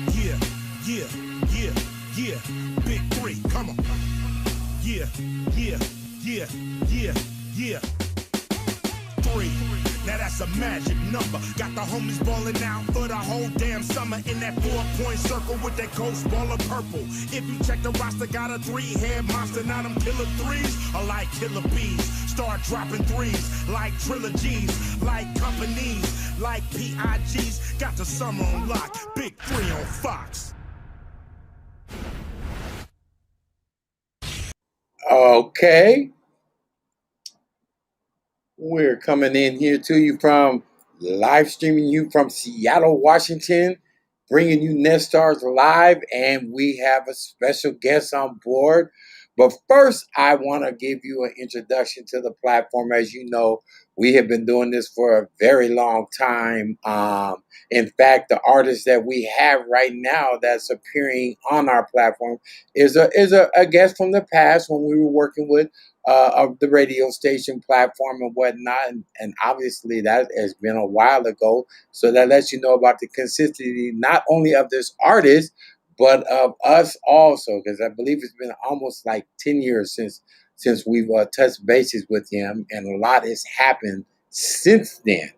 Yeah, yeah, yeah, yeah. Big three, come on. Yeah, yeah, yeah, yeah, yeah. Three. Now that's a magic number. Got the homies balling out for the whole damn summer in that 4-point circle with that ghost ball of purple. If you check the roster, got a three-head monster. Now them killer threes are like killer bees. Start dropping threes like trilogies, like companies, like PIGs. Got the summer on lock. Big three on Fox. Okay, we're coming in here to you from live streaming you from Seattle, Washington, bringing you Stars live, and we have a special guest on board. But first, I want to give you an introduction to the platform. As you know, we have been doing this for a very long time. In fact, the artist that we have right now that's appearing on our platform is a guest from the past when we were working with of the radio station platform and whatnot. And obviously, that has been a while ago. So that lets you know about the consistency, not only of this artist, but of us also, because I believe it's been almost like 10 years since we've touched bases with him, and a lot has happened since then.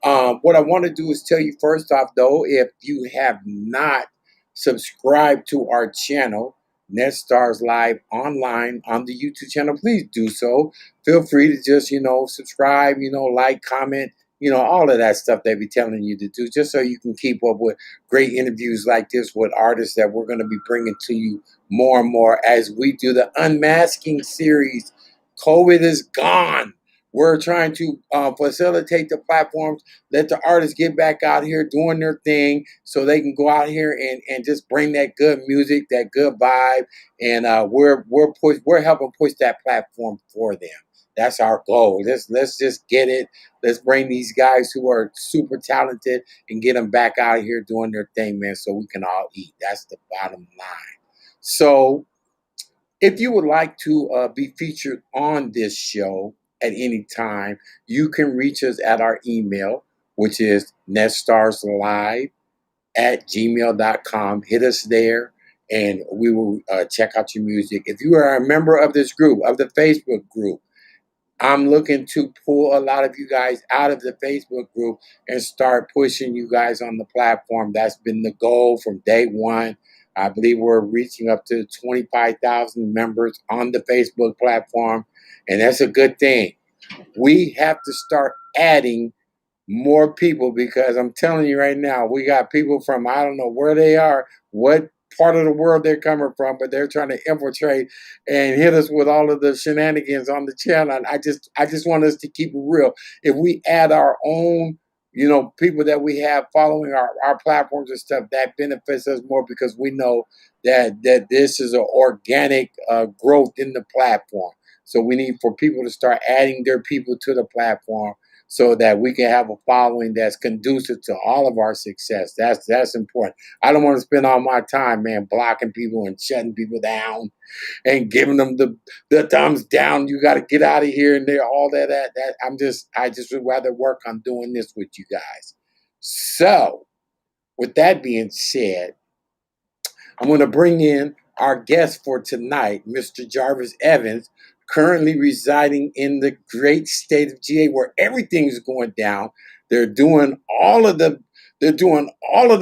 What I want to do is tell you first off, though, if you have not subscribed to our channel, Stars Live online on the YouTube channel, please do so. Feel free to just, subscribe, like, comment, all of that stuff they be telling you to do, just so you can keep up with great interviews like this with artists that we're going to be bringing to you more and more as we do the Unmasking series. COVID is gone. We're trying to facilitate the platforms, let the artists get back out here doing their thing so they can go out here and just bring that good music, that good vibe. And we're helping push that platform for them. That's our goal. Let's just get it. Let's bring these guys who are super talented and get them back out here doing their thing, man, so we can all eat. That's the bottom line. So if you would like to be featured on this show at any time, you can reach us at our email, which is netstarslive@gmail.com. Hit us there, and we will check out your music. If you are a member of this group, of the Facebook group, I'm looking to pull a lot of you guys out of the Facebook group and start pushing you guys on the platform. That's been the goal from day one. I believe we're reaching up to 25,000 members on the Facebook platform, and that's a good thing. We have to start adding more people because I'm telling you right now, we got people from I don't know where they are, what part of the world they're coming from, but they're trying to infiltrate and hit us with all of the shenanigans on the channel. And I just want us to keep it real. If we add our own, people that we have following our platforms and stuff, that benefits us more because we know that this is an organic growth in the platform. So we need for people to start adding their people to the platform so that we can have a following that's conducive to all of our success. That's important. I don't want to spend all my time, man, blocking people and shutting people down and giving them the thumbs down. You got to get out of here and there, all that. I just would rather work on doing this with you guys. So, with that being said, I'm going to bring in our guest for tonight, Mr. Jarvis Evans, currently residing in the great state of GA where everything is going down. They're doing all of the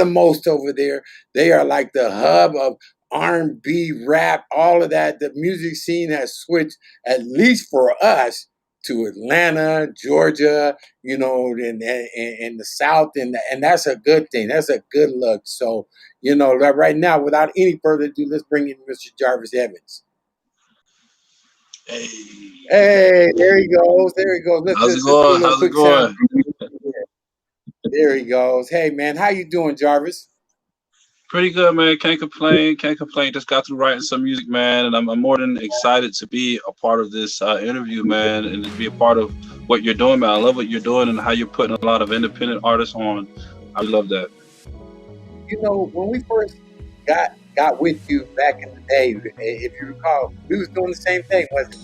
most over there. They are like the hub of R&B, rap, all of that. The music scene has switched, at least for us, to Atlanta, Georgia, in the South, and that's a good thing. That's a good look. So, right now, without any further ado, let's bring in Mr. Jarvis Evans. Hey, Hey, there he goes. There he goes. how's it Let's do a going? little How's it quick sound. going? There he goes. Hey, man, how you doing, Jarvis? Pretty good, man. Can't complain. Can't complain. Just got through writing some music, man, and I'm more than excited to be a part of this interview, man, and to be a part of what you're doing, man. I love what you're doing and how you're putting a lot of independent artists on. I really love that. You know, when we first got with you back in the day, if you recall, we was doing the same thing, wasn't it?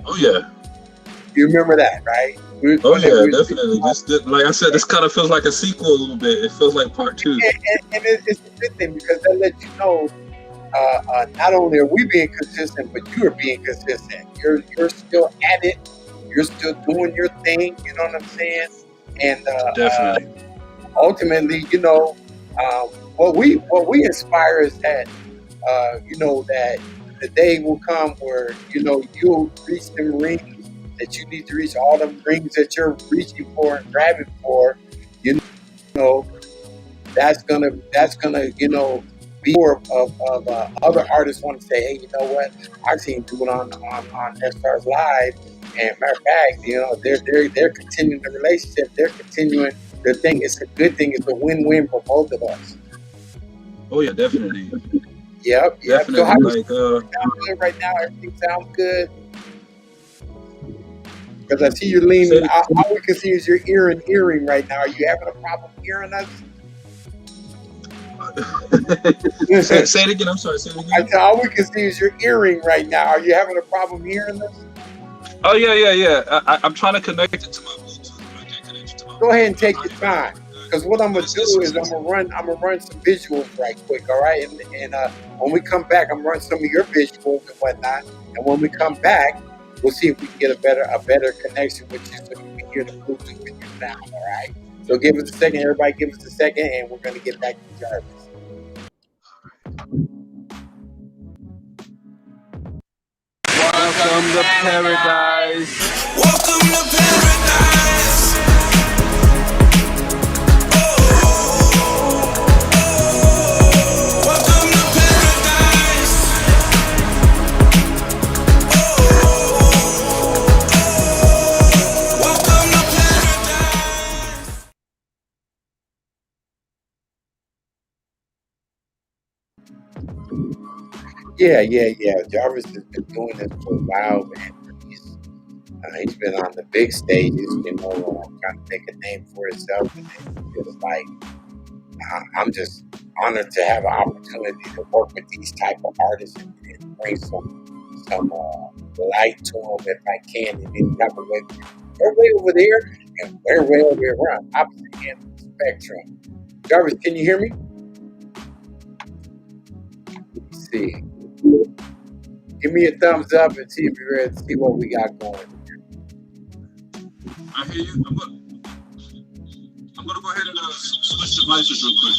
Oh yeah, You remember that, right? We was oh doing that. yeah, We was definitely. Like I said, this kind of feels like a sequel a little bit. It feels like part two. and it's a good thing because that lets you know not only are we being consistent, but you are being consistent. You're still at it. You're still doing your thing. You know what I'm saying? And Definitely, ultimately, you know, what we inspire is that you know that the day will come where you know you'll reach them rings that you need to reach, all the rings that you're reaching for and grabbing for. You know, that's gonna you know be more of other artists want to say, hey, you know what? I've seen do it on Stars Live, and matter of fact, you know they're continuing the relationship, they're continuing the thing. It's a good thing. It's a win-win for both of us. oh yeah, definitely, Yep, yep. So how definitely. you Like sound good right now? Everything sounds good because I see you leaning. say it, All we can see is your ear and earring right now. Are you having a problem hearing us? say it again. I'm sorry. Say it I again. said, all we can see is your earring right now. Are you having a problem hearing us? Oh yeah, yeah, yeah. I'm trying to connect it to my Bluetooth, but I can't connect it to my Go ahead Bluetooth. and take your time. Because what I'm No, gonna do is I'm gonna run some visuals right quick, all right? And when we come back, I'm gonna run some of your visuals and whatnot. And when we come back, we'll see if we can get a better connection with you, so you can hear the Bluetooth in your sound, all right? So give us a second, everybody. Give us a second, and we're gonna get back to Jarvis. welcome to paradise. Welcome to paradise. Welcome to paradise. Welcome to paradise. Yeah. Jarvis has been doing this for a while, man. He's been on the big stages, you know, trying to make a name for himself, and it's just like I'm just honored to have an opportunity to work with these type of artists and bring some light to them if I can in any type of way. They're way over there, and we're way over here. We're on opposite ends of the spectrum. Jarvis, can you hear me? Let's see. Give me a thumbs up and see if you're ready to see what we got going. I hear you. I'm gonna go ahead and switch devices real quick.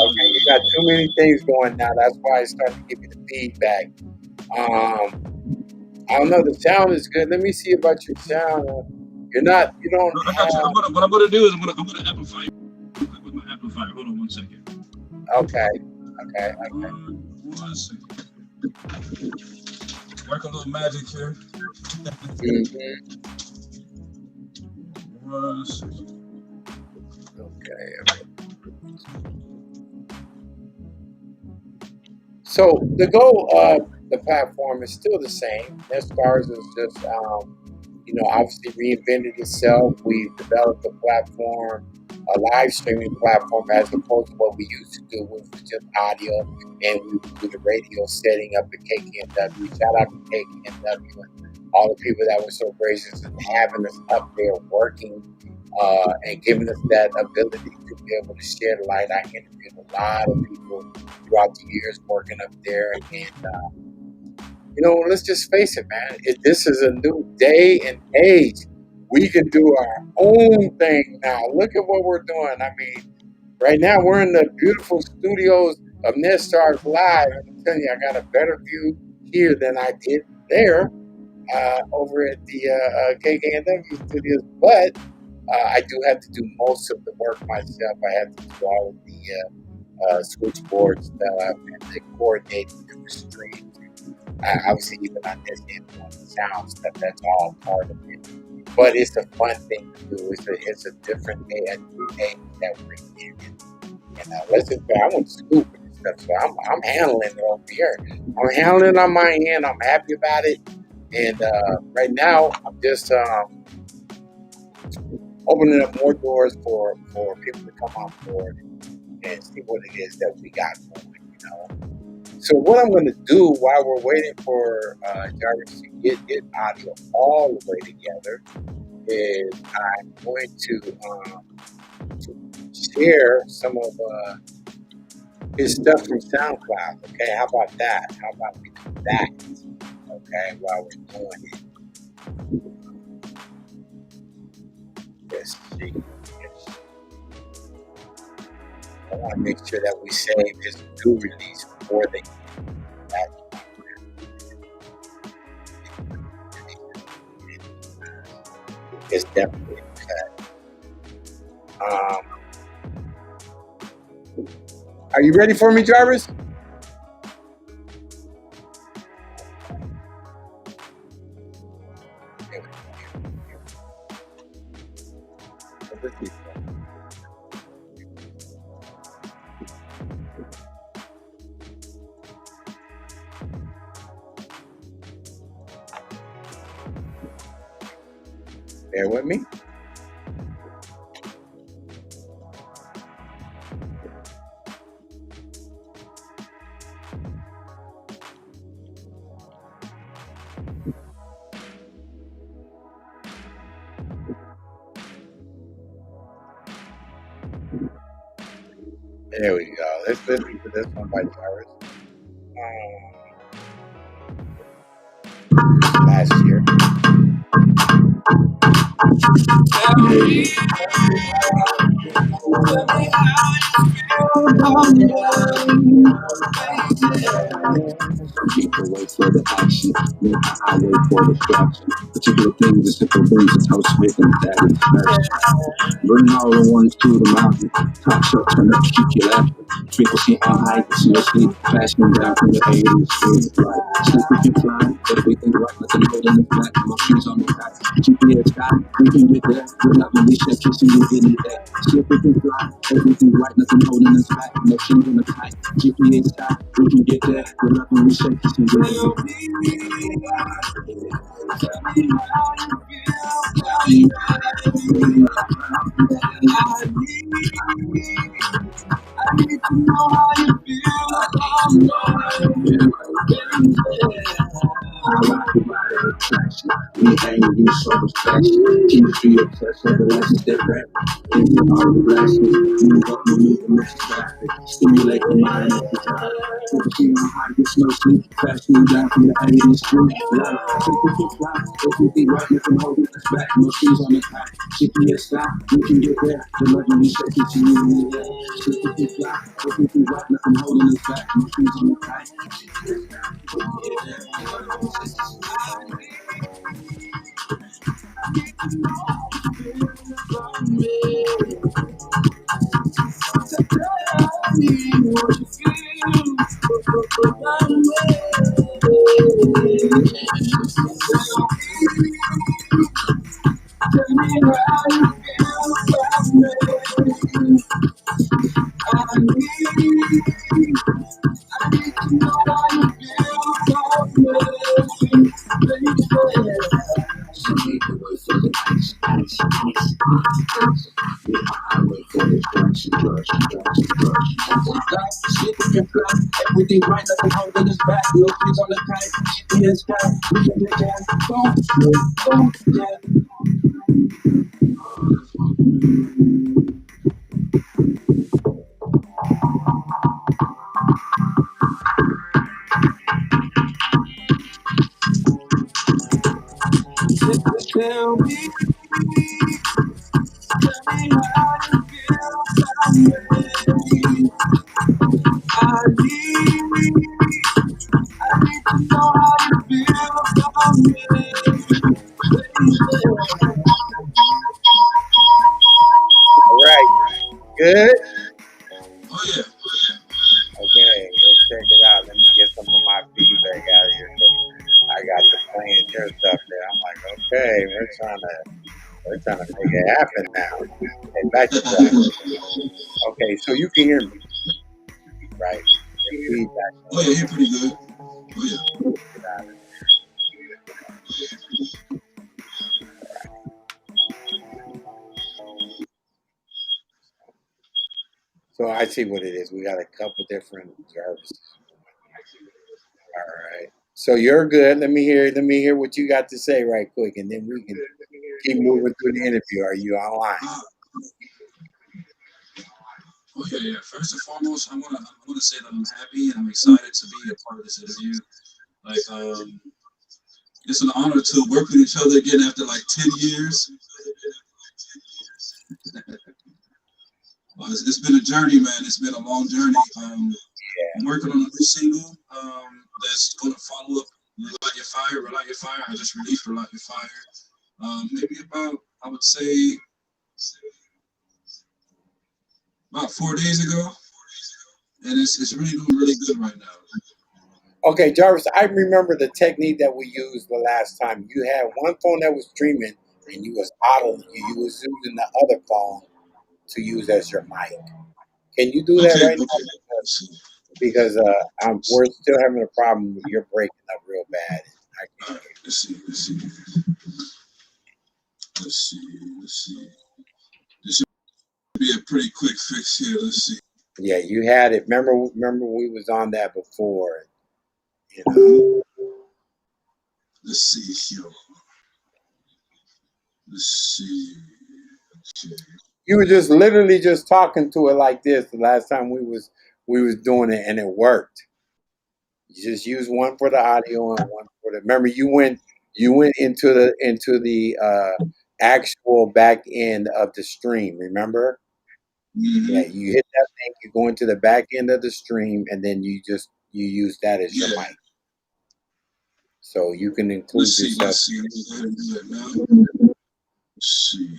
Oh, Okay, you got too many things going now. That's why it's starting to give you the feedback. I don't know. The sound is good. Let me see about your sound. You're not. You don't no, I got you. have. What I'm gonna do is I'm gonna amplify you real quick with my amplifier. Hold on one second. Okay. Okay. One second. Work a little magic here. Hmm. One second. Okay. So the goal of the platform is still the same. Starz is just, you know, obviously reinvented itself. We've developed a platform, a live streaming platform, as opposed to what we used to do, which was just audio, and we would do the radio setting up at KKNW. Shout out to KKNW and all the people that were so gracious and having us up there working and giving us that ability to be able to share the light. I interviewed a lot of people throughout the years working up there, and you know, let's just face it, man. This is a new day and age. We can do our own thing now. Look at what we're doing. I mean, right now we're in the beautiful studios of Stars Live, and I'm telling you, I got a better view here than I did there over at the KKNW studios. But I do have to do most of the work myself. I have to do all of the switchboard stuff and the coordinating the streams. Obviously, even on this end, doing the sound stuff, that's all part of it. But it's a fun thing to do. It's a different day, a new age that we're in. And listen, I went to school for this stuff, so I'm handling it over here. I'm handling it on my end. I'm happy about it. And right now, I'm just opening up more doors for people to come on board and see what it is that we got going. So what I'm going to do while we're waiting for Jarvis to get his audio all the way together is I'm going to share some of his stuff from SoundCloud. Okay, how about that? How about we do that? Okay, while we're doing it. Let's see. I want to make sure that we save his new release before they that. It's definitely cut. Are you ready for me, Jarvis? Bear with me. There we go. Let's listen to this one by Jarvis. Last year. People wait for the action, I wait for the distraction. Particular things and simple things is how sweet and that is first. Bring all the ones to the mountain. Top shot, turn up, keep you laughing. Frequency on high, it's no sleep. Flashing down from the 80s, street fly. Sleep we can fly, everything right, nothing holding us back. No shoes on the back. GPS sky, we can get there. We're not releasing, kissing you in the day. Sleep we can fly, everything right, nothing holding us back. No shoes on the back. GPS sky, we can get there. We're not releasing, kissing you in the day. I need to know how you feel. I rock the body attraction. We hang you so reflection. Chemistry obsessed, everlasting step rap. Into all the blessings. Move up, you move the message traffic. Stimulate the mind of the time. Focusing on how you no sleep. Fasting down from the 80s street. Love, simple to fly. Everything right, nothing holding us back. No shoes on the back. GPS stop, we can get there. The love you shake it to you in the air. Simple to fly. Everything right, nothing holding us back. No shoes on the back. Everything right, nothing holding us back. No kids on the kite. GPS sky, we can get that. Boom, yeah. Tell me how you feel about me. I need to know how you feel about me. All right. Good? Oh yeah. Okay, let's check it out. Let me get some of my feedback out of here. Okay, we're trying to make it happen now. Okay, back to black. Okay, so you can hear me, right? Your feedback. Oh yeah, you're pretty good. Oh yeah. So I see what it is. We got a couple different Jarvis. All right. So you're good. Let me hear what you got to say right quick, and then we can keep moving through the interview. Are you online? Oh yeah, yeah. First and foremost, I wanna say that I'm happy and I'm excited to be a part of this interview. Like, it's an honor to work with each other again after like 10 years. Well, it's been a journey, man. It's been a long journey. I'm working on a new single that's gonna follow up Relight Your Fire. Relight Your Fire. I just released Relight Your Fire. Maybe about, I would say, about 4 days ago, and it's really doing really good right now. Okay, Jarvis, I remember the technique that we used the last time. You had one phone that was streaming, and you was idling. You was using the other phone to use as your mic. Can you do that Okay, right okay. now? Because we're still having a problem. You're breaking up real bad. I All can't right, let's see. This should be a pretty quick fix here. Let's see. hear. Yeah, you had it. Remember, we was on that before. You know. Let's see here. Let's see. Okay. You were just literally just talking to it like this the last time we was doing it, and it worked. You just use one for the audio and one for the. Remember, you went into the actual back end of the stream. Remember? Yeah, Mm-hmm. you hit that thing. You go into the back end of the stream, and then you use that as your Yeah. mic. So you can include Let's see. yourself Let's see. Let me go ahead and do that now. Let's see.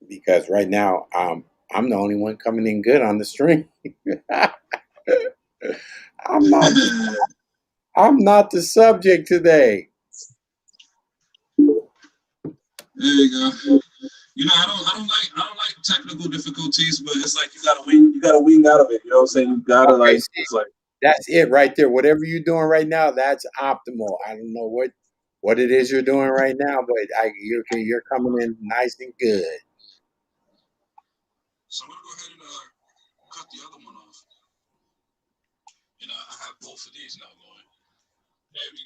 because right now I'm the only one coming in good on the stream. I'm not I'm not the subject today. There you go. You know, I don't like technical difficulties, but it's like you gotta wing out of it. You know what I'm saying? You gotta Okay, like, see, it's like, that's it right there. Whatever you're doing right now, that's optimal. I don't know what it is you're doing right now, but you're coming in nice and good. so I'm gonna go ahead and cut the other one off. And I have both of these now going. There we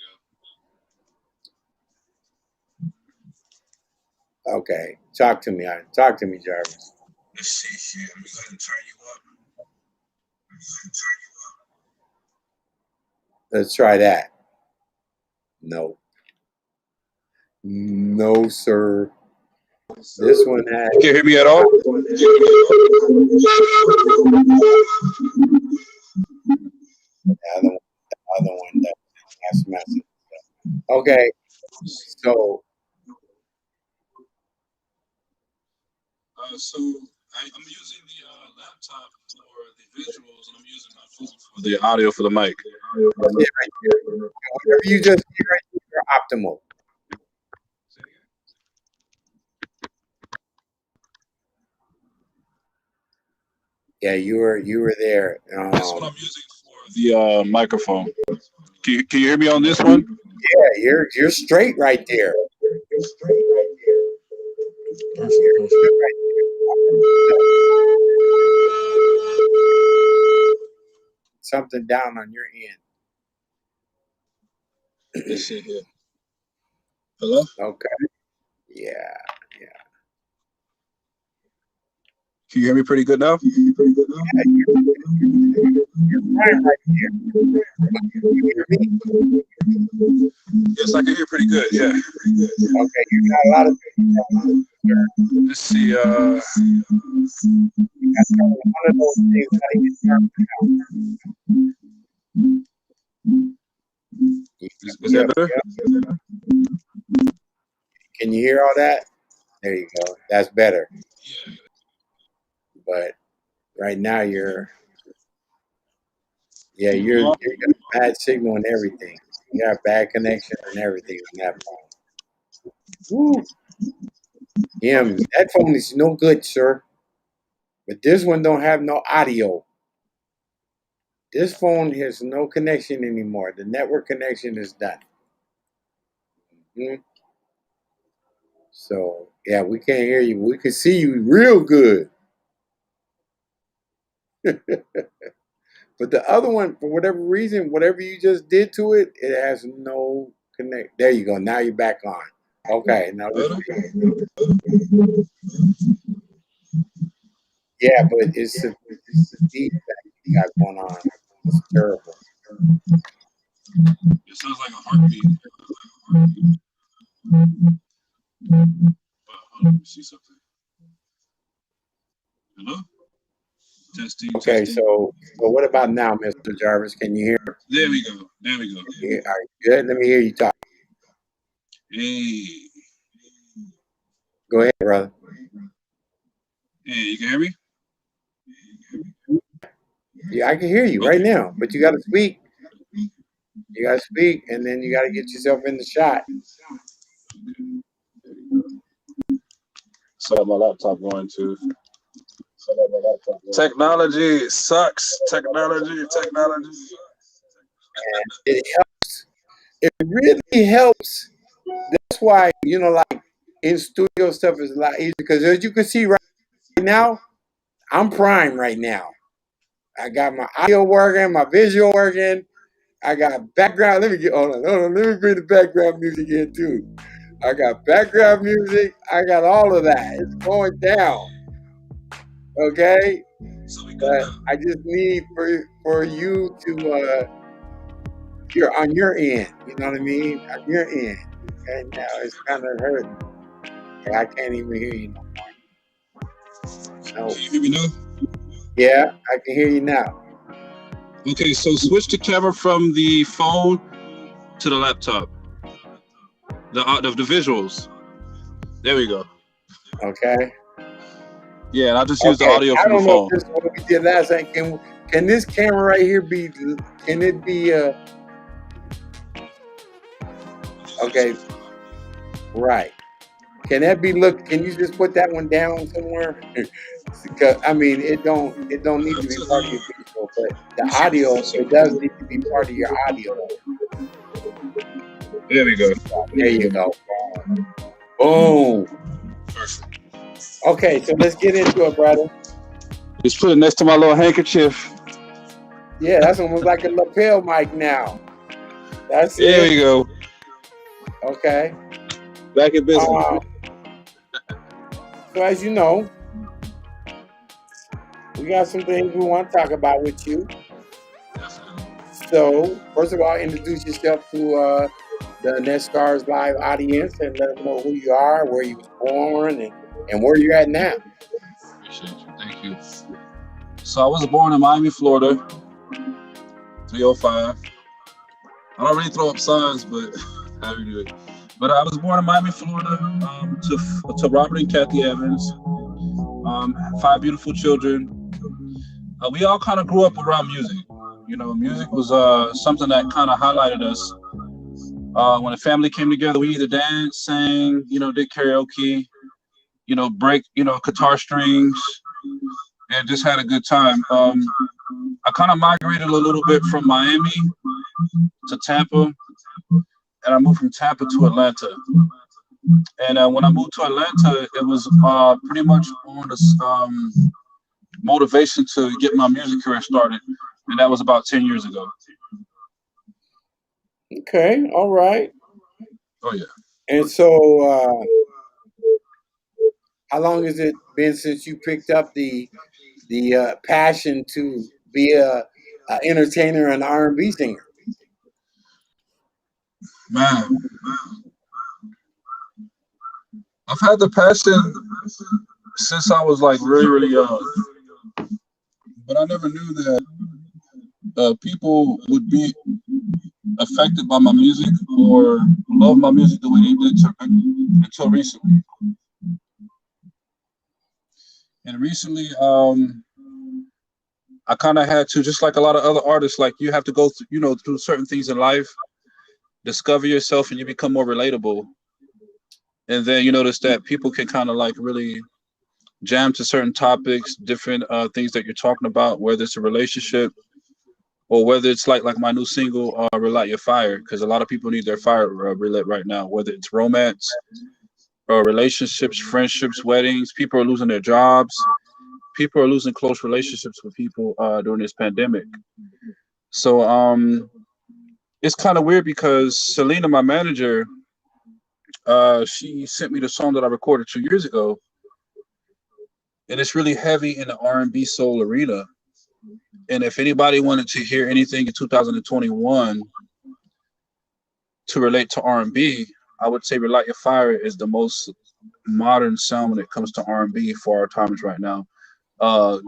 go. Okay, talk to me. Talk to me, Jarvis. Let's see here. Let me go ahead and turn you up. Let's try that. No, no, sir. This one had You can't hear me at all? the other one that's messing. Okay, so So I'm using the laptop for the visuals, and I'm using my phone for the audio for the mic. that's it right there. Whatever you just did right there, you're optimal. Yeah, you were there. That's what I'm using for the microphone. Can you hear me on this one? Yeah, you're straight right there. Perfect, You're perfect. good right there. Something down on your end. Let's see here. Hello? Okay. Yeah. Can you hear me pretty good now? You're fine right there. You hear me? Yes, I can hear pretty good. Yeah. Okay, you got a lot of Let's see. you got one of those things gotta get turned down. Is that Yep, better? yep. Can you hear all that? There you go. That's better. Yeah. But right now you got a bad signal and everything. You got bad connection and everything on that phone. Woo. That phone is no good, sir. But this one don't have no audio. This phone has no connection anymore. The network connection is done. Mhm. So yeah, we can't hear you. We can see you real good. But the other one, for whatever reason, whatever you just did to it, it has no connect. There you go. Now you're back on. Okay. Now let's Better? see. Yeah, but it's the feedback you got going on. It's terrible. It sounds like a heartbeat. Hold on, let me see something. Hello? Testing, Okay, testing. so what about now, Mr. Jarvis? Can you hear? There we go. There we go. Yeah, all right, good. Let me hear you talk. Hey. Go ahead, brother. Hey, you can hear me? Yeah, I can hear you right Okay. now, but you got to speak. You got to speak, and then you got to get yourself in the shot. So my laptop going to. Technology sucks. Technology. It helps. It really helps. That's why like in studio stuff is a lot easier because as you can see right now, I'm prime right now. I got my audio working, my visual working. I got background. Hold on. Let me bring the background music in too. I got background music. I got all of that. It's going down. Okay, So we good but now. I just need for you to you're on your end. You know what I mean? On your end. Okay, now it's kind of hurting. I can't even hear you no more. Can No. you hear me now? Yeah, I can hear you now. Okay, so switch the camera from the phone to the laptop. The visuals. There we go. Okay. Yeah, and I just use the Okay. audio I from the don't know if phone. this is what we did last time. Can this camera right here be? Can it be? Okay. Right. Can that be looked? Can you just put that one down somewhere? Because I mean, it don't need to be part of your visual, but the audio it does need to be part of your audio. There we go. There you go. Boom. Perfect. Okay, so let's get into it, brother. Just put it next to my little handkerchief. Yeah, that's almost like a lapel mic now. That's There it. we go. Okay. Back in business. So as you know, we got some things we want to talk about with you. So first of all, introduce yourself to the Starz live audience and let them know who you are, where you was born, and where you're at now. Appreciate you. Thank you. So I was born in Miami, Florida, 305. I don't really throw up signs, but how do you do it? But I was born in Miami, Florida, to Robert and Kathy Evans. 5 beautiful children. We all kind of grew up around music. Music was something that kind of highlighted us. When a family came together, we either danced, sang, did karaoke, break, guitar strings, and just had a good time. I kind of migrated a little bit from Miami to Tampa, and I moved from Tampa to Atlanta. And when I moved to Atlanta, it was pretty much on this motivation to get my music career started, and that was about 10 years ago. Okay, all right. Oh yeah. And so, how long has it been since you picked up the passion to be a entertainer and R&B singer? Man, I've had the passion since I was like really, really young, but I never knew that people would be affected by my music or love my music the way they did until recently. And recently, I kind of had to, just like a lot of other artists, like you have to go through, through certain things in life. discover yourself and you become more relatable. And then you notice that people can kind of like really jam to certain topics, different things that you're talking about, whether it's a relationship or whether it's like my new single, "Relight Your Fire," because a lot of people need their fire relit right now. Whether it's romance, relationships, friendships, weddings, people are losing their jobs. People are losing close relationships with people during this pandemic. So it's kind of weird because Selena, my manager, she sent me the song that I recorded 2 years ago, and it's really heavy in the R&B soul arena. And if anybody wanted to hear anything in 2021 to relate to R&B, I would say "Relight Your Fire" is the most modern sound when it comes to R&B for our times right now.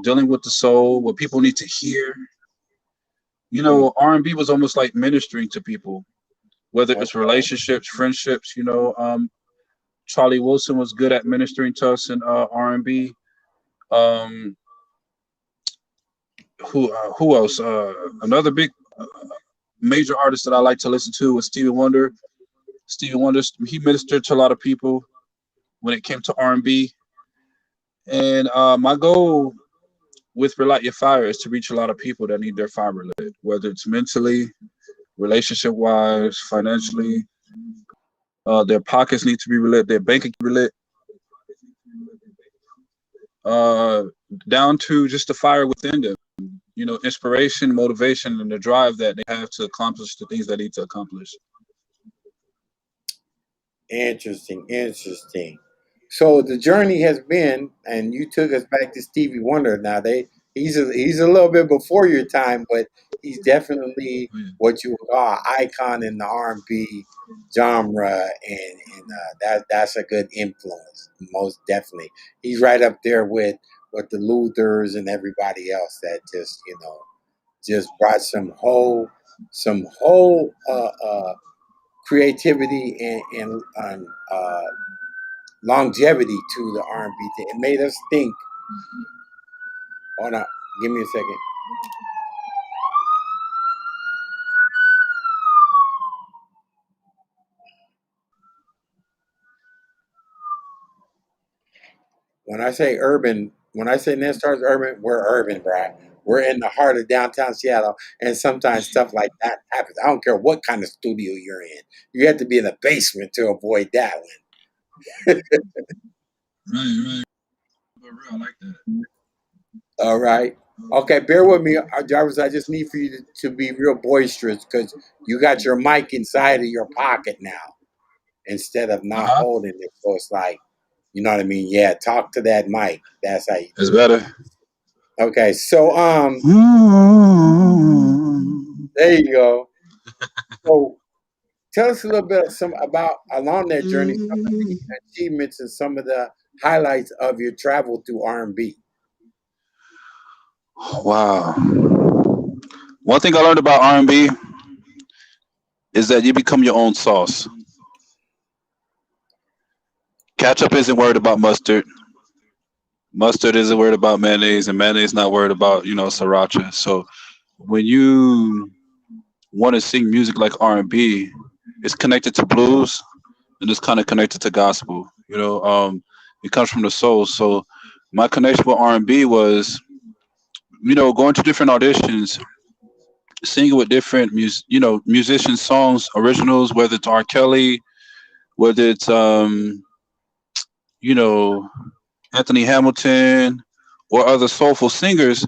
Dealing with the soul, what people need to hear. You know, R&B was almost like ministering to people, whether it's Okay. relationships, friendships. Charlie Wilson was good at ministering to us in R&B. Um, who else? Another big major artist that I like to listen to was Stevie Wonder. Stevie Wonder, he ministered to a lot of people when it came to R&B. And my goal with "Relight Your Fire" is to reach a lot of people that need their fire lit, whether it's mentally, relationship wise, financially. Their pockets need to be relit, their bank account relit, uh, down to just the fire within them. Inspiration, motivation, and the drive that they have to accomplish the things they need to accomplish. Interesting, interesting. So the journey has been, and you took us back to Stevie Wonder. Now he's a little bit before your time, but he's definitely what you would call an icon in the R&B genre, and that's a good influence, most definitely. He's right up there with the Luthers and everybody else that just brought some whole creativity and longevity to the R&B thing. It made us think. Hold on, give me a second. When I say Nestars urban, we're urban, Brad. We're in the heart of downtown Seattle, and sometimes stuff like that happens. I don't care what kind of studio you're in. You have to be in the basement to avoid that one. Right, right. But real, I like that. All right. Okay, bear with me, Jarvis. I just need for you to be real boisterous because you got your mic inside of your pocket now instead of Uh not huh. holding it. So it's like, you know what I mean? Yeah, talk to that mic. That's how you It's do it. better. Okay, so there you go. So tell us a little bit some about along that journey, some of the achievements and some of the highlights of your travel through R&B. Wow. One thing I learned about R&B is that you become your own sauce. Ketchup isn't worried about mustard. Mustard isn't worried about mayonnaise, and mayonnaise not worried about sriracha. So when you want to sing music like R&B, it's connected to blues and it's kind of connected to gospel. It comes from the soul. So my connection with R&B was going to different auditions, singing with different musicians, songs, originals, whether it's R. Kelly, whether it's you know Anthony Hamilton or other soulful singers.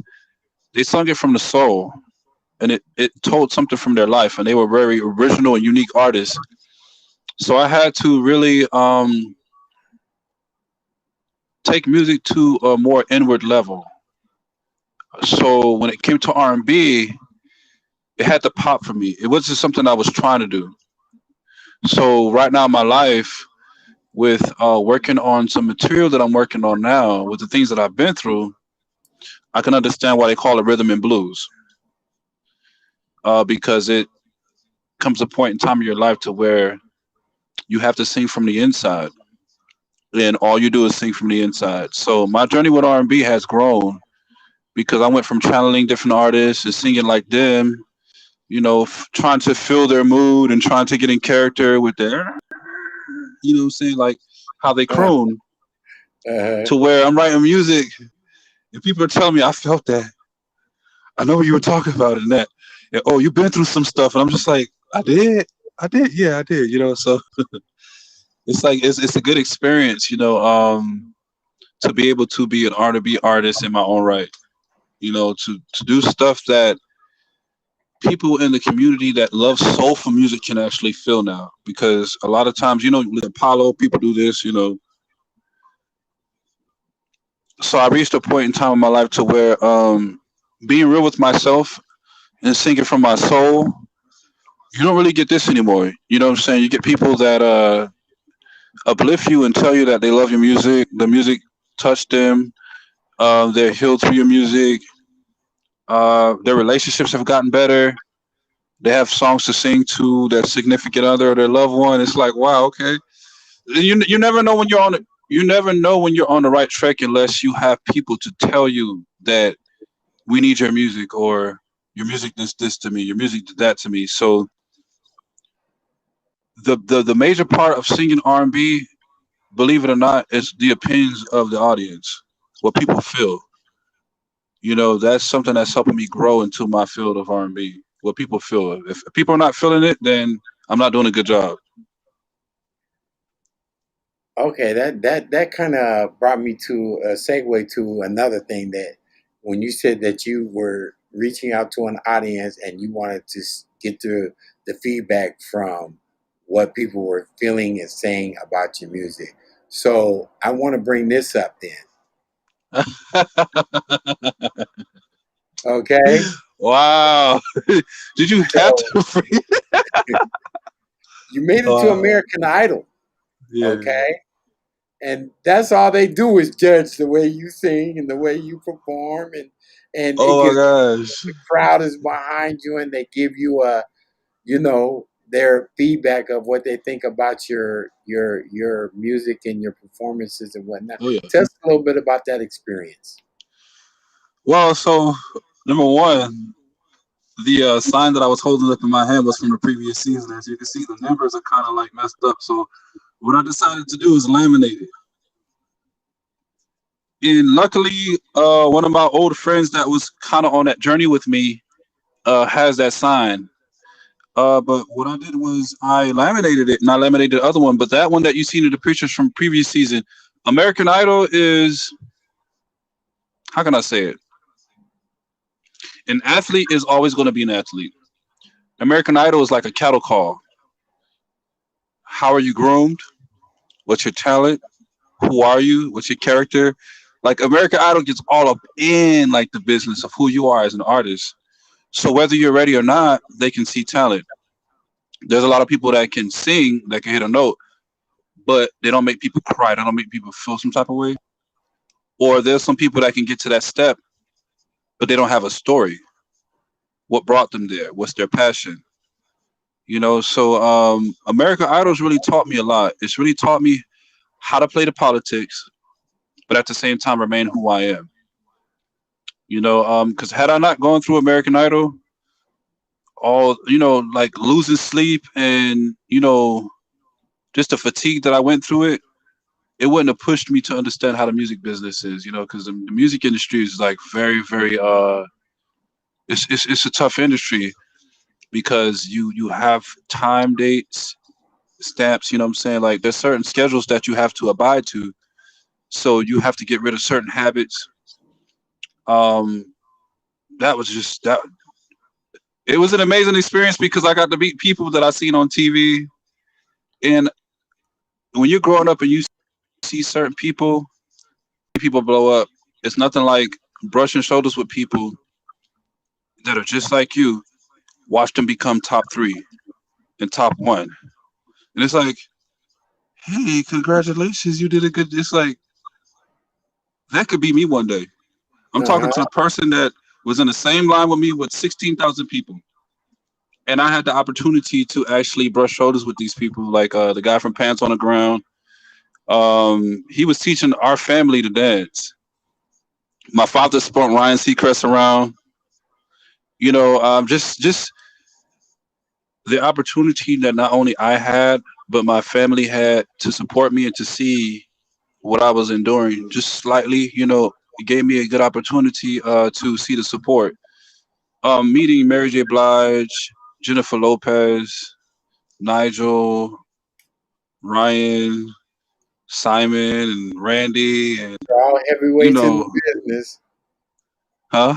They sung it from the soul, and it told something from their life, and they were very original and unique artists. So I had to really take music to a more inward level. So when it came to R&B, it had to pop for me. It wasn't something I was trying to do. So right now in my life, with working on some material that I'm working on now, with the things that I've been through, I can understand why they call it rhythm and blues. Because it comes a point in time in your life to where you have to sing from the inside, and all you do is sing from the inside. So my journey with R&B has grown because I went from channeling different artists and singing like them, trying to feel their mood and trying to get in character with their, what I'm saying, like how they Uh, croon, uh, to where I'm writing music and people are telling me I felt that. I know what you were talking about in that. And, oh, you've been through some stuff, and I'm just like, I did, yeah, I did. So it's like it's a good experience, to be able to be an R&B artist in my own right. To do stuff that people in the community that love soulful music can actually feel now. Because a lot of times, with Apollo, people do this. So I reached a point in time in my life to where being real with myself and singing from my soul, you don't really get this anymore. You know what I'm saying? You get people that uplift you and tell you that they love your music, the music touched them, they're healed through your music, their relationships have gotten better, they have songs to sing to their significant other or their loved one. It's like, wow, okay. You never know when you're on it. You never know when you're on the right track unless you have people to tell you that we need your music, or your music this to me, your music did that to me. So the major part of singing R&B, believe it or not, is the opinions of the audience, what people feel. That's something that's helping me grow into my field of R&B. What people feel. If people are not feeling it, then I'm not doing a good job. okay, that kind of brought me to a segue to another thing, that when you said that you were reaching out to an audience and you wanted to get the feedback from what people were feeling and saying about your music. So I want to bring this up then. Okay. Wow. Did you have So to free? you made it to Wow. American Idol. Yeah. Okay. And that's all they do is judge the way you sing and the way you perform, and it Oh gets, my gosh. the crowd is behind you and they give you their feedback of what they think about your music and your performances and whatnot. Oh yeah. Tell us a little bit about that experience. Well, so number one, the sign that I was holding up in my hand was from the previous season. As you can see, the numbers are kind of like messed up. So what I decided to do is laminate it. And luckily, one of my old friends that was kind of on that journey with me has that sign. But what I did was I laminated it, and I laminated the other one. But that one that you seen in the pictures from previous season, American Idol is, how can I say it? An athlete is always going to be an athlete. American Idol is like a cattle call. How are you groomed? What's your talent? Who are you? What's your character? Like American Idol gets all up in like the business of who you are as an artist. So whether you're ready or not, they can see talent. There's a lot of people that can sing, that can hit a note, but they don't make people cry. They don't make people feel some type of way. Or there's some people that can get to that step, but they don't have a story. What brought them there? What's their passion? So American Idol's really taught me a lot. It's really taught me how to play the politics, but at the same time remain who I am. Because had I not gone through American Idol, all like losing sleep and just the fatigue that I went through it wouldn't have pushed me to understand how the music business is. Because the music industry is like very, very it's a tough industry because you have time dates, stamps. You know what I'm saying? Like there's certain schedules that you have to abide to, so you have to get rid of certain habits. Um, that was just that. It was an amazing experience because I got to meet people that I seen on TV. And when you're growing up and you see certain people blow up, it's nothing like brushing shoulders with people that are just like you. Watch them become top three and top one, and it's like, hey, congratulations, you did a good. It's like that could be me one day. I'm talking to Uh-huh. a person that was in the same line with me with 16,000 people. And I had the opportunity to actually brush shoulders with these people, like the guy from Pants on the Ground. He was teaching our family to dance. My father spun Ryan Seacrest around. Just the opportunity that not only I had, but my family had to support me and to see what I was enduring just slightly, it gave me a good opportunity to see the support. Meeting Mary J. Blige, Jennifer Lopez, Nigel, Ryan, Simon, and Randy, and They're all you heavyweights in the know, business. huh?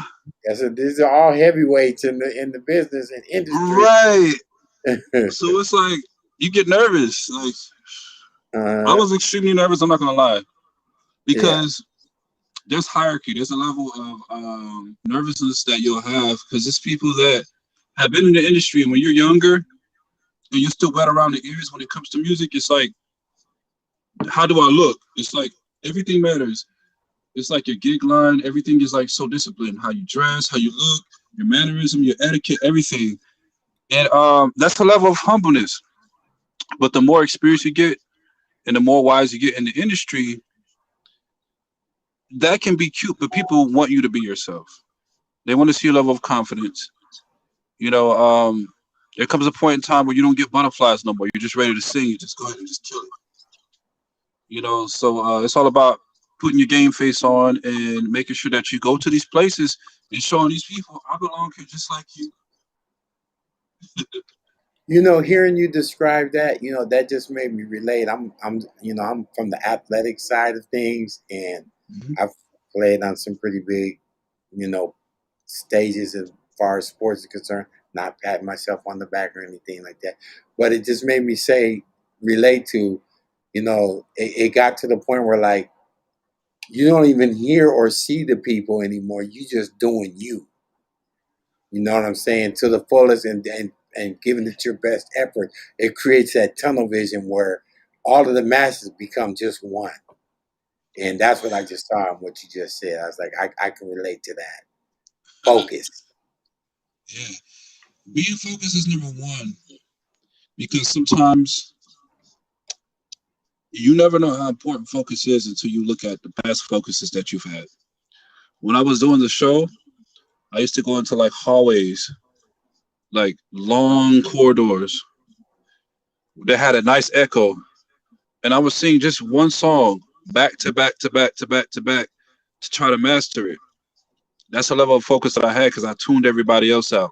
I said these are all heavyweights in the business and industry. Right. So it's like you get nervous. Like I uh, was extremely nervous. I'm not gonna lie, yeah. because there's hierarchy. There's a level of nervousness that you'll have because it's people that have been in the industry, and when you're younger and you're still wet around the ears when it comes to music, it's like, how do I look? It's like everything matters. It's like your gig line, everything is like so disciplined. How you dress, how you look, your mannerism, your etiquette, everything. And that's a level of humbleness. But the more experience you get and the more wise you get in the industry, that can be cute, but people want you to be yourself. They want to see a level of confidence. You know, there comes a point in time where you don't get butterflies no more. You're just ready to sing. You just go ahead and just kill it. So it's all about putting your game face on and making sure that you go to these places and showing these people I belong here just like you. Hearing you describe that, that just made me relate. I'm from the athletic side of things, and Hmm. I've played on some pretty big, you know, stages as far as sports is concerned. Not patting myself on the back or anything like that, but it just made me relate to, it got to the point where like you don't even hear or see the people anymore. You just doing you. You know what I'm saying? To the fullest and giving it your best effort. It creates that tunnel vision where all of the masses become just one. And that's what I just saw in what you just said. I was like, I can relate to that. Focus. Yeah, being focused is number one because sometimes you never know how important focus is until you look at the past focuses that you've had. When I was doing the show, I used to go into like hallways, like long corridors that had a nice echo, and I was singing just one song back to back to back to back to back to try to master it. That's a level of focus that I had because I tuned everybody else out.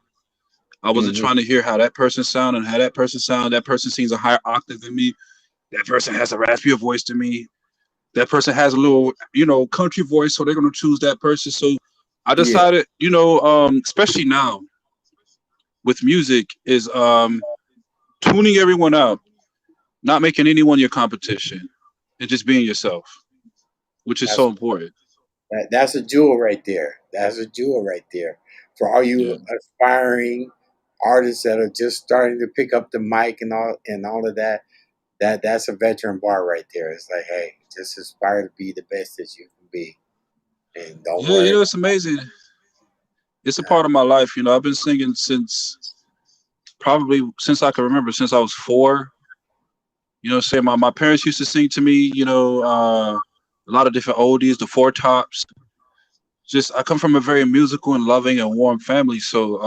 I wasn't Hmm. trying to hear how that person sound and how that person sound. That person sings a higher octave than me. That person has a raspier voice to me. That person has a little, country voice, so they're gonna choose that person. So I Yeah, decided, especially now with music, is tuning everyone out, not making anyone your competition, and just being yourself, which is that's so important. that's a jewel right there. That's a jewel right there. For all Yeah, you aspiring artists that are just starting to pick up the mic and all of that, that's a veteran bar right there. It's like, hey, just aspire to be the best that you can be, and don't yeah, worry. it's amazing. It's a part of my life. I've been singing since probably since I can remember, since I was 4. Say my parents used to sing to me. A lot of different oldies, the Four Tops. Just I come from a very musical and loving and warm family, so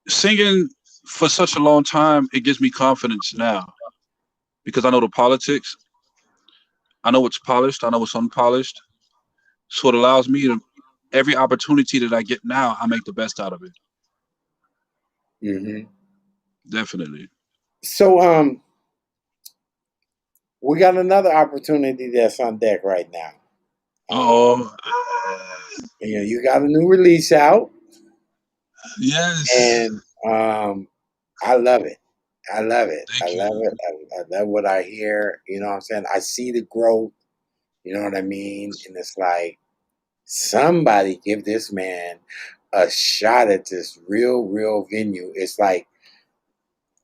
singing for such a long time it gives me confidence now because I know the politics. I know what's polished. I know what's unpolished. So it allows me to every opportunity that I get now, I make the best out of it. Hmm. Definitely. So, we got another opportunity that's on deck right now. Oh, You got a new release out, yes. and I love it. I love it. I Thank love you. it. I love what I hear. You know what I'm saying? I see the growth. You know what I mean? And it's like somebody give this man a shot at this real venue. It's like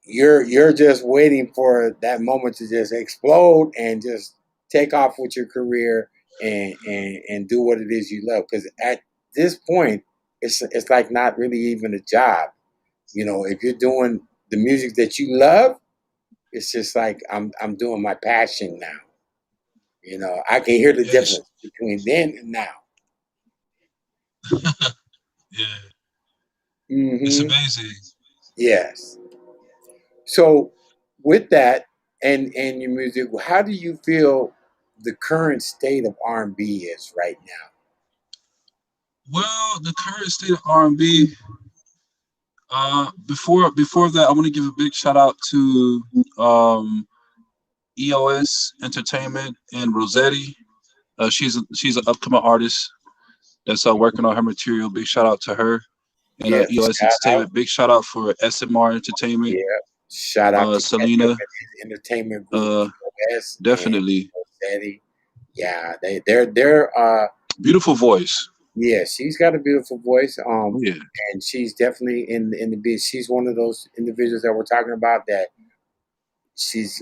you're just waiting for that moment to just explode and just take off with your career and do what it is you love. Because at this point, it's like not really even a job. If you're doing the music that you love, it's just like I'm doing my passion now. I can hear the Yes. difference between then and now. Yeah. It's Hmm. amazing. Yes. So with that and your music, how do you feel the current state of R&B is right now? Well, the current state of R&B. Before that, I want to give a big shout out to um, EOS Entertainment and Rossetti. She's an upcoming artist that's working on her material. Big shout out to her and Yeah, EOS shout out. Entertainment. Big shout out for SMR Entertainment. Yeah, shout out to Ketchup Selena. and his entertainment group Uh, EOS and Definitely Rossetti. Yeah, they're beautiful voice. yeah, she's got a beautiful voice. Oh yeah, And she's definitely in the beat. She's one of those individuals that we're talking about that she's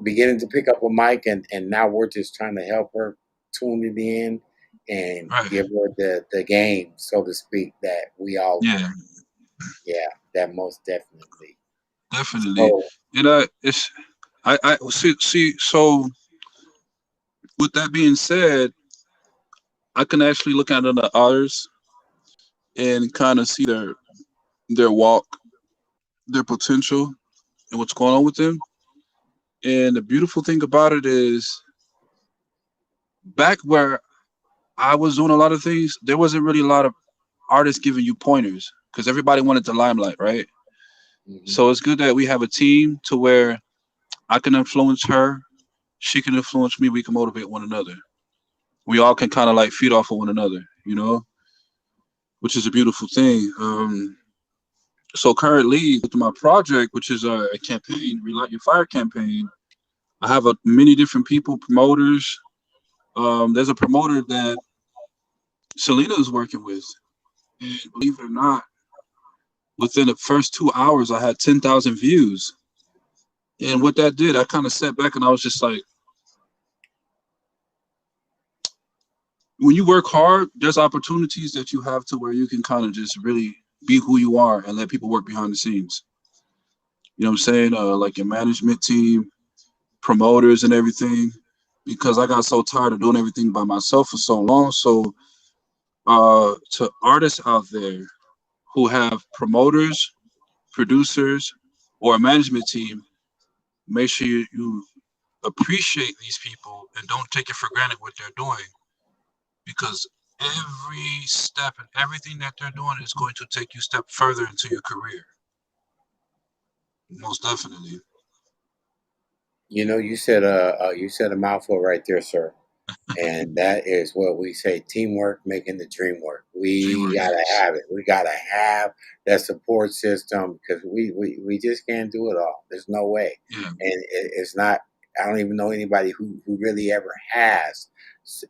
beginning to pick up a mic, and now we're just trying to help her tune it in and right. give her the game, so to speak, that we all Yeah, want. Yeah, that most definitely. definitely. So And it's I see. So with that being said, I can actually look at the others and kind of see their walk, their potential, and what's going on with them. And the beautiful thing about it is, back where I was doing a lot of things, there wasn't really a lot of artists giving you pointers because everybody wanted the limelight, right? mhm. So it's good that we have a team to where I can influence her, she can influence me, we can motivate one another. We all can kind of like feed off of one another, which is a beautiful thing. So currently with my project, which is a campaign, Relight Your Fire campaign, I have a many different people, promoters. There's a promoter that Selena is working with, and believe it or not, within the first 2 hours, I had 10,000 views. And what that did, I kind of sat back and I was just like, when you work hard, there's opportunities that you have to where you can kind of just really be who you are and let people work behind the scenes. You know what I'm saying? Like your management team, promoters, and everything. Because I got so tired of doing everything by myself for so long. So, to artists out there who have promoters, producers, or a management team, make sure you appreciate these people and don't take it for granted what they're doing, because every step and everything that they're doing is going to take you a step further into your career. Most definitely. You said a mouthful right there, sir. And that is what we say: teamwork making the dream work. We Dreamwork, gotta yes. have it. We gotta have that support system because we just can't do it all. There's no way, Yeah, and it's not. I don't even know anybody who really ever has.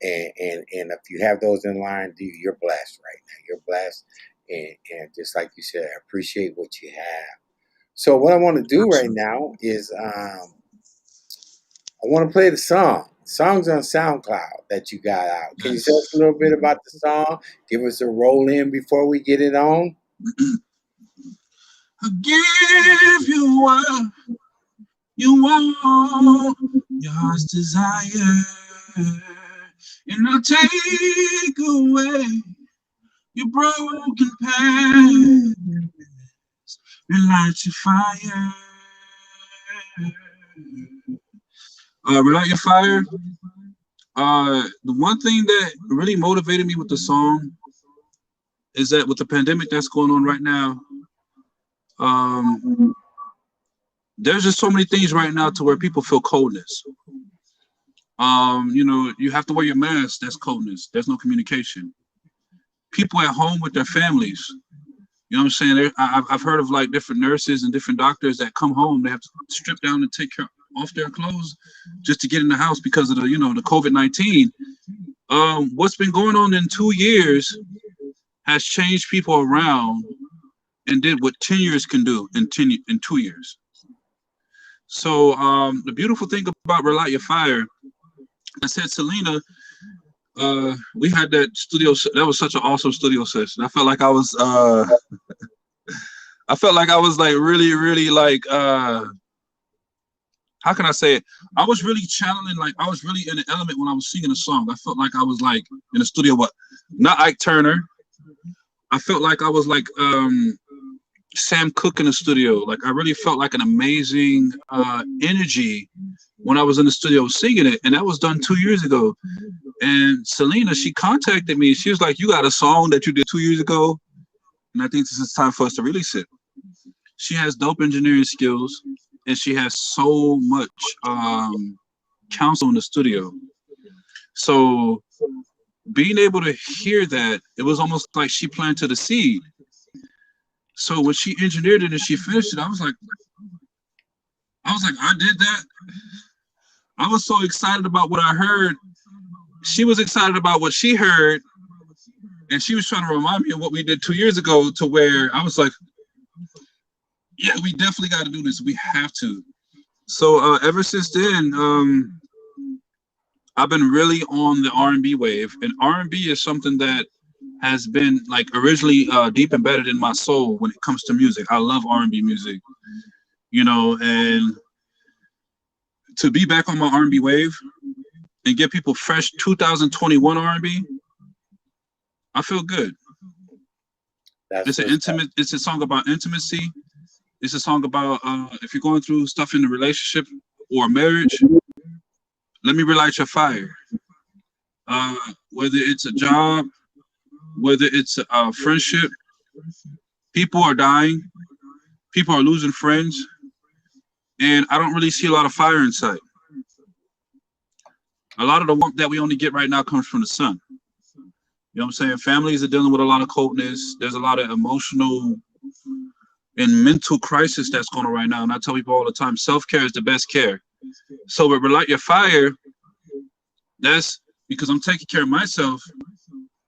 And if you have those in line, you're blessed right now. You're blessed, and just like you said, appreciate what you have. So what I want to do right absolutely. now is I want to play the song. Songs on SoundCloud that you got out. Can you tell us a Yes. little bit about the song? Give us a roll in before we get it on. I give you what you want, your heart's desire, and I'll take away your broken past, relight your fire. Relight your fire. The one thing that really motivated me with the song is that with the pandemic that's going on right now, um, there's just so many things right now to where people feel coldness. You have to wear your mask. That's coldness. There's no communication. People at home with their families. You know what I'm saying? I've heard of like different nurses and different doctors that come home. They have to strip down and take care off their clothes just to get in the house because of the COVID-19. What's been going on in 2 years has changed people around and did what 10 years can do in 2 years. So the beautiful thing about Relight Your Fire, I said, Selena, we had that studio. That was such an awesome studio session. I felt like I was like really, really like, how can I say it? I was really channeling, like I was really in the element when I was singing a song. I felt like I was like in the studio, not Ike Turner. I felt like I was like Sam Cooke in the studio. Like I really felt like an amazing energy when I was in the studio singing it, and that was done 2 years ago. And Selena, she contacted me. She was like, "You got a song that you did 2 years ago, and I think this is time for us to release it." She has dope engineering skills, and she has so much counsel in the studio. So being able to hear that, it was almost like she planted a seed. So when she engineered it and she finished it, I was like, I did that. I was so excited about what I heard. She was excited about what she heard, and she was trying to remind me of what we did 2 years ago. To where I was like, yeah, we definitely got to do this. We have to. So ever since then, I've been really on the R&B wave, and R&B is something that has been like originally deep embedded in my soul when it comes to music. I love R&B music, and to be back on my R&B wave and get people fresh 2021 R&B, I feel good. That's It's an what's up. intimate. It's a song about intimacy. It's a song about if you're going through stuff in a relationship or a marriage, let me relight your fire. Whether it's a job, whether it's a friendship, people are dying, people are losing friends, and I don't really see a lot of fire in sight. A lot of the warmth that we only get right now comes from the sun. You know what I'm saying? Families are dealing with a lot of coldness. There's a lot of emotional and mental crisis that's going on right now. And I tell people all the time, self-care is the best care. So with Relight Your Fire, that's because I'm taking care of myself.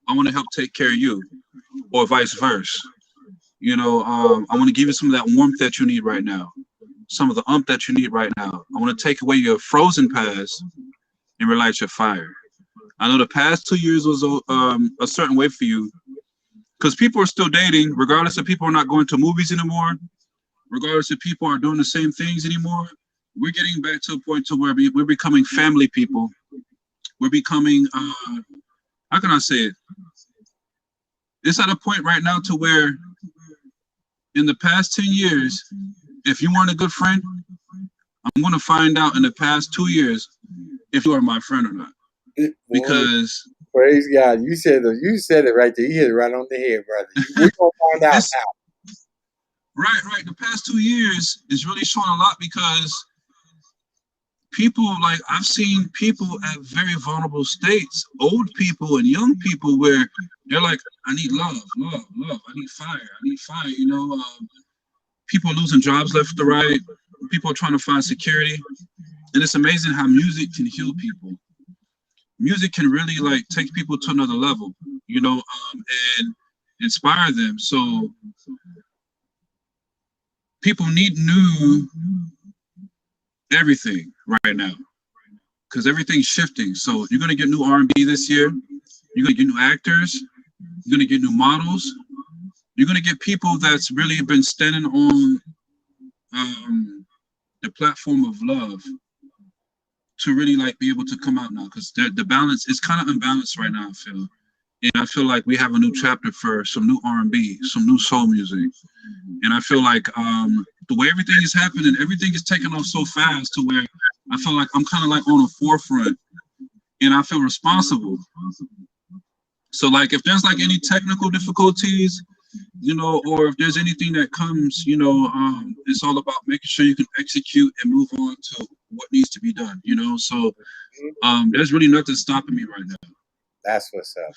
I want to help take care of you, or vice versa. I want to give you some of that warmth that you need right now, some of the that you need right now. I want to take away your frozen past and relight your fire. I know the past 2 years was a certain way for you because people are still dating, regardless of people are not going to movies anymore, regardless if people are doing the same things anymore. We're getting back to a point to where we're becoming family people. We're becoming, how can I say it? It's at a point right now to where in the past 10 years, if you weren't a good friend, I'm going to find out in the past 2 years if you are my friend or not. Boy, Because praise God, you said it right there. You hit it right on the head, brother. We're gonna find out it's now. right. The past 2 years is really showing a lot because people, like I've seen people at very vulnerable states, old people and young people, where they're like, I need love. I need fire. I need fire. People are losing jobs left to right. People are trying to find security, and it's amazing how music can heal people. Music can really like take people to another level, and inspire them. So people need new everything right now because everything's shifting. So you're gonna get new R&B this year. You're gonna get new actors. You're gonna get new models. You're gonna get people that's really been standing on the platform of love to really like be able to come out now because the balance is kind of unbalanced right now. I feel like we have a new chapter for some new R&B, some new soul music, and I feel like the way everything is happening, everything is taking off so fast to where I feel like I'm kind of like on the forefront, and I feel responsible. So like if there's like any technical difficulties, or if there's anything that comes, it's all about making sure you can execute and move on to what needs to be done, So there's really nothing stopping me right now. That's what's up.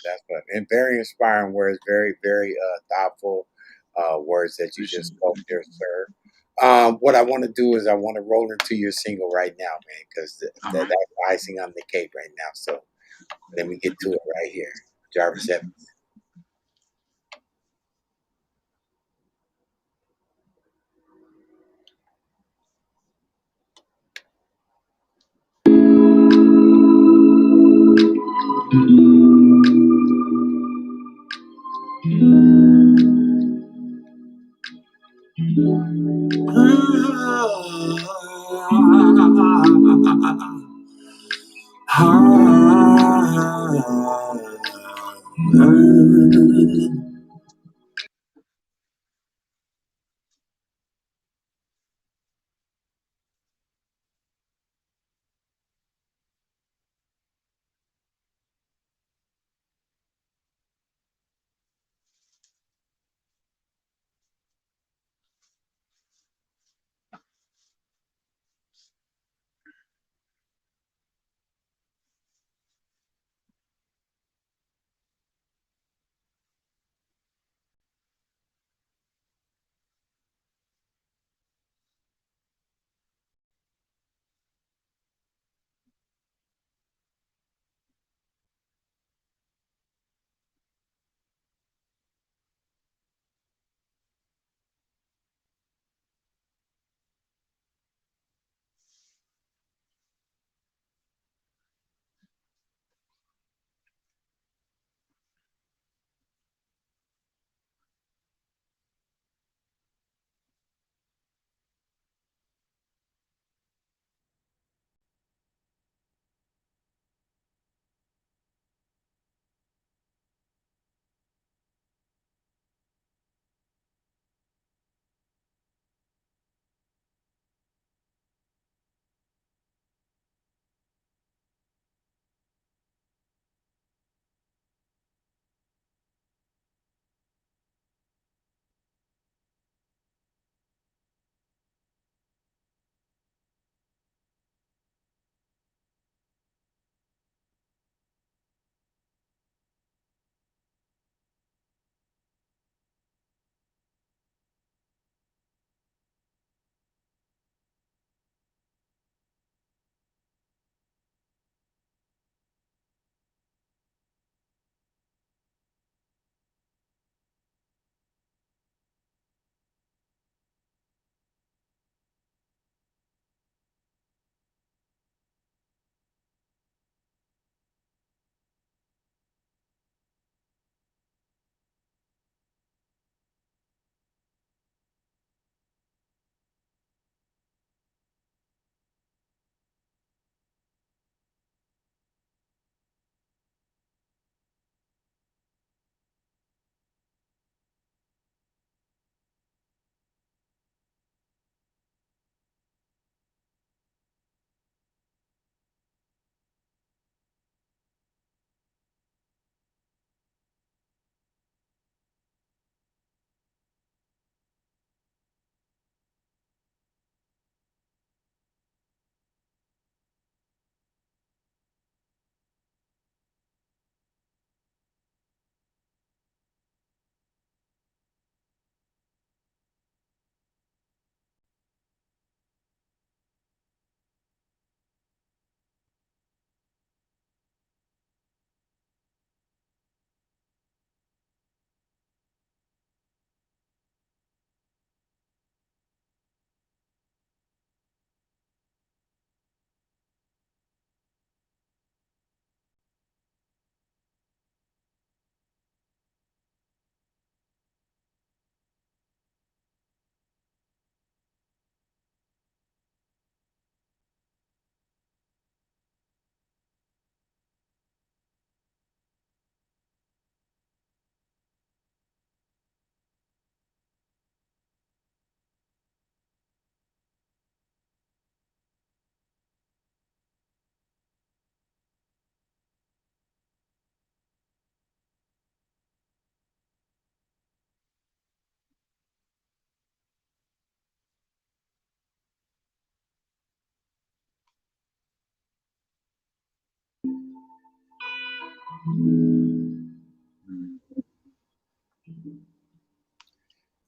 And very inspiring words, very, very thoughtful words that you just spoke there, sir. What I want to do is I want to roll into your single right now, man, because that's icing on the cake right now. So let me get to it right here. Jarvis Evans.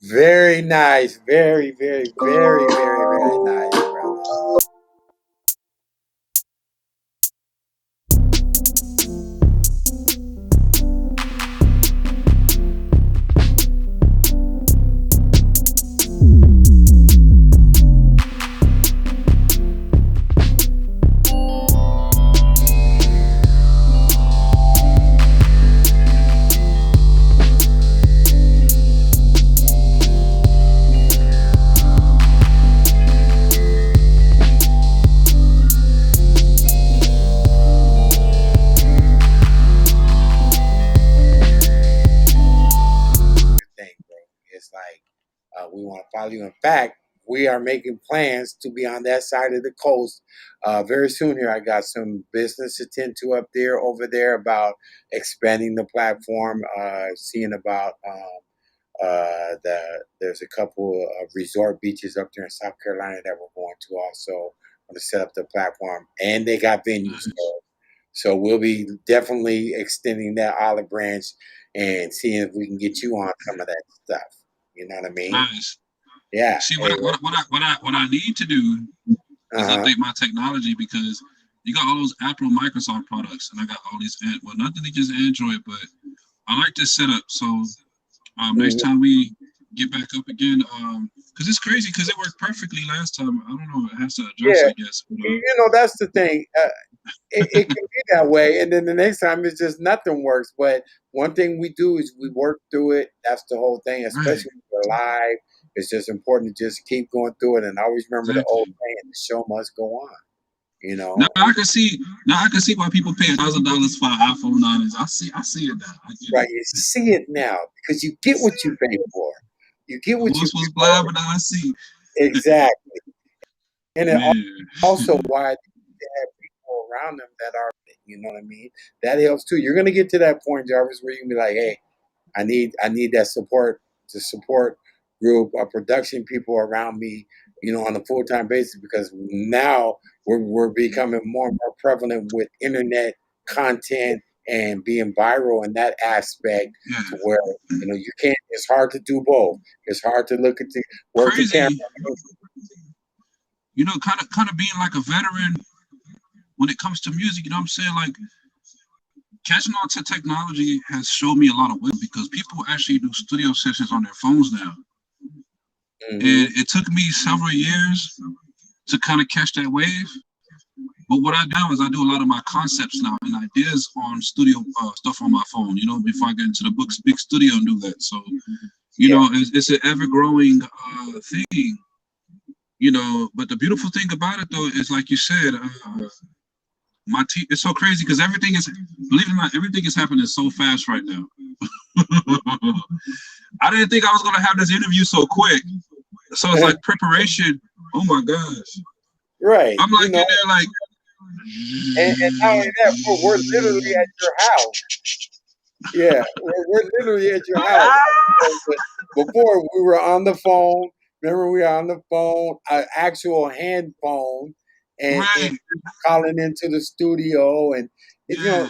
Very nice. Very, very, very, very, very nice, brother. Thing, bro. It's like we want to follow you. In fact, we are making plans to be on that side of the coast very soon. Here, I got some business to tend to up there, over there, about expanding the platform. Seeing about there's a couple of resort beaches up there in South Carolina that we're going to also want to set up the platform, and they got venues. So we'll be definitely extending that olive branch and seeing if we can get you on some of that stuff. You know what I mean? Nice. Yeah. See, Hey, what I need to do is uh-huh. update my technology, because you got all those Apple, Microsoft products, and I got all these. Well, nothing against Android, but I like this setup. So next Mhm. time we get back up again, because it's crazy, because it worked perfectly last time. I don't know. It has to adjust, Yeah. I guess. But, You know, that's the thing. It can be that way, and then the next time it's just nothing works. But one thing we do is we work through it. That's the whole thing, right, especially when we're live. It's just important to just keep going through it and always remember the old exactly. saying: "The show must go on." You Now know, I can see. Now I can see why people pay $1,000 for an iPhone 9s. I see it now. I get it. right? You see it now because you get what you pay for. You get The what you horse pay was for. blind, but now I see. Exactly, and it Man, also why they have people around them that are, you know what I mean? That helps too. You're gonna get to that point, Jarvis, where you can be like, hey, I need that support, the support group of production people around me, you know, on a full time basis, because now we're becoming more and more prevalent with internet content and being viral in that aspect, yeah, to where, you know, you can't. It's hard to do both. It's hard to look at the work the camera. crazy. You know, kind of being like a veteran when it comes to music. You know what I'm saying? Like, catching on to technology has showed me a lot of wisdom, because people actually do studio sessions on their phones now. And Hmm. it took me several years to kind of catch that wave. But what I do now is I do a lot of my concepts now and ideas on studio stuff on my phone, you know, before I get into the books, big studio and do that. So, you Yeah. know, it's an ever growing thing, you know. But the beautiful thing about it, though, is like you said, it's so crazy, because everything is, believe it or not, everything is happening so fast right now. I didn't think I was gonna have this interview so quick. So it's like preparation. Oh my gosh. Right. I'm You like in know, there like and not only that, we're literally at your house. Yeah, we're literally at your house. Before we were on the phone. Remember, we were on the phone, an actual hand phone, and right. calling into the studio. And Yeah.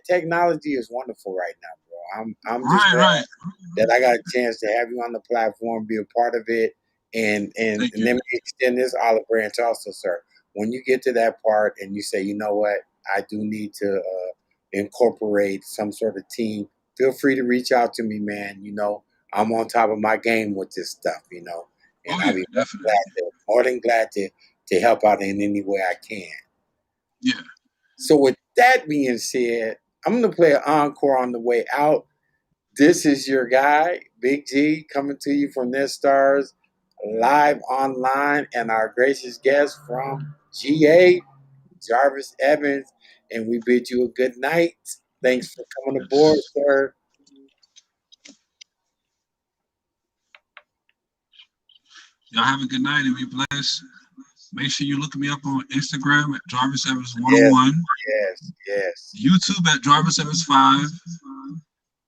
technology is wonderful right now, bro. I'm just Right, glad right. that I got a chance to have you on the platform, be a part of it, Thank and you. let me extend this olive branch also, sir. When you get to that part and you say, you know what, I do need to incorporate some sort of team, feel free to reach out to me, man. You know, I'm on top of my game with this stuff, you know, and Oh I'll yeah, be definitely. more than glad to help out in any way I can. Yeah. So with that being said, I'm gonna play an encore on the way out. This is your guy, Big G, coming to you from this Stars live online, and our gracious guest from GA, Jarvis Evans, and we bid you a good night. Thanks for coming aboard, sir. Y'all have a good night and be blessed. Make sure you look me up on Instagram at Jarvis Evans Yes, 101, yes, yes. YouTube at Jarvis Evans 5,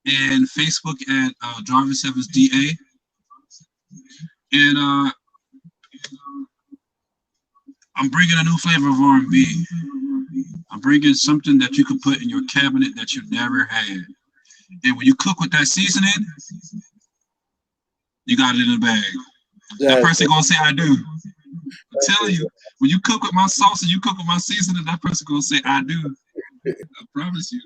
and Facebook at Jarvis Evans DA. And I'm bringing a new flavor of R&B. I'm bringing something that you can put in your cabinet that you never had. And when you cook with that seasoning, you got it in the bag. That person gonna say, I do. I'm telling you, when you cook with my sauce and you cook with my seasoning, that person gonna say, I do. I promise you.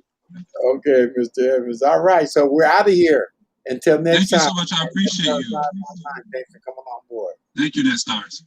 Okay, Mr. Evans. All right, so we're out of here. Until next Thank you time. so much. I appreciate you. Thanks for coming on board. Thank you, Starz.